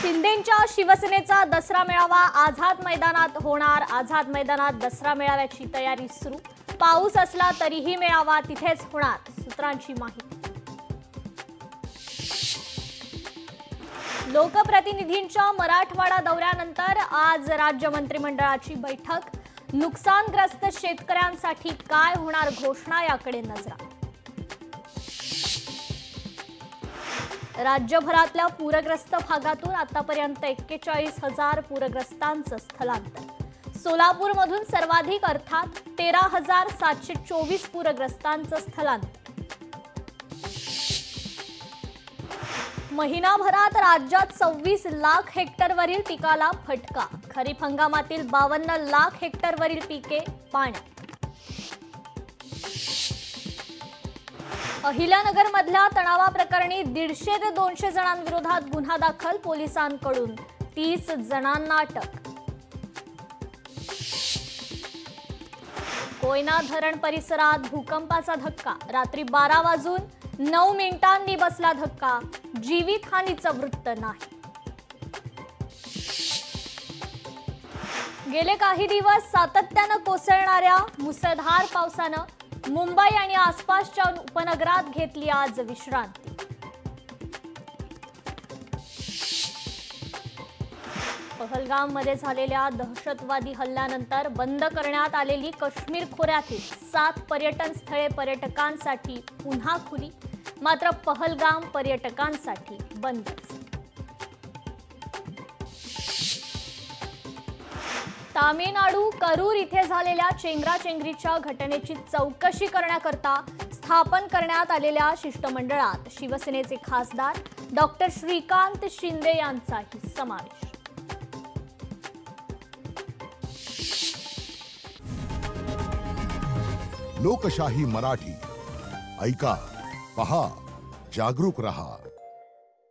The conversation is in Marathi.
शिंदेंच्या शिवसेनेचा दसरा मेळावा आझाद मैदानात होणार। आझाद मैदानात दसरा मेळाव्याची तयारी सुरू। पाऊस असला तरीही मेळावा तिथेच होणार, सूत्रांची माहिती। लोकप्रतिनिधींच्या मराठवाडा दौऱ्यानंतर आज राज्य मंत्रिमंडळाची बैठक। नुकसानग्रस्त शेतकऱ्यांसाठी काय होणार घोषणा याकडे नजरा। राज्यभरातल्या पूरग्रस्त भागातून आतापर्यंत 41,000 पूरग्रस्तांचं स्थलांतर। सोलापूरमधून सर्वाधिक अर्थात 13,724 पूरग्रस्तांचं स्थलांतर। महिनाभरात राज्यात 26 लाख हेक्टरवरील पिकाला फटका। खरीप हंगामातील 52 लाख हेक्टरवरील पिके पाण्यात। अहिल्यानगरमधल्या तणावाप्रकरणी 150 ते 200 जणांविरोधात गुन्हा दाखल। पोलिसांकडून 30 जणांना अटक। कोयना धरण परिसरात भूकंपाचा धक्का। रात्री 12:09 बसला धक्का। जीवितहानीचं वृत्त नाही। गेले काही दिवस सातत्यानं कोसळणाऱ्या मुसळधार पावसानं मुंबई आणि आसपासच्या उपनगरात घेतली आज विश्रांती। पहलगाममध्ये झालेल्या दहशतवादी हल्ल्यानंतर बंद करण्यात आलेली काश्मीर खोऱ्यातील 7 पर्यटन स्थळे पर्यटकांसाठी पुन्हा खुली, मात्र पहलगाम पर्यटकांसाठी बंदच। तामिळनाडू करूर इथे झालेल्या चेंगराचेंगरीच्या घटनेची चौकशी करण्याकरता स्थापन करण्यात आलेल्या शिष्टमंडळात शिवसेनेचे खासदार डॉक्टर श्रीकांत शिंदे यांचाही समावेश। लोकशाही मराठी ऐका, पहा, जागरूक रहा।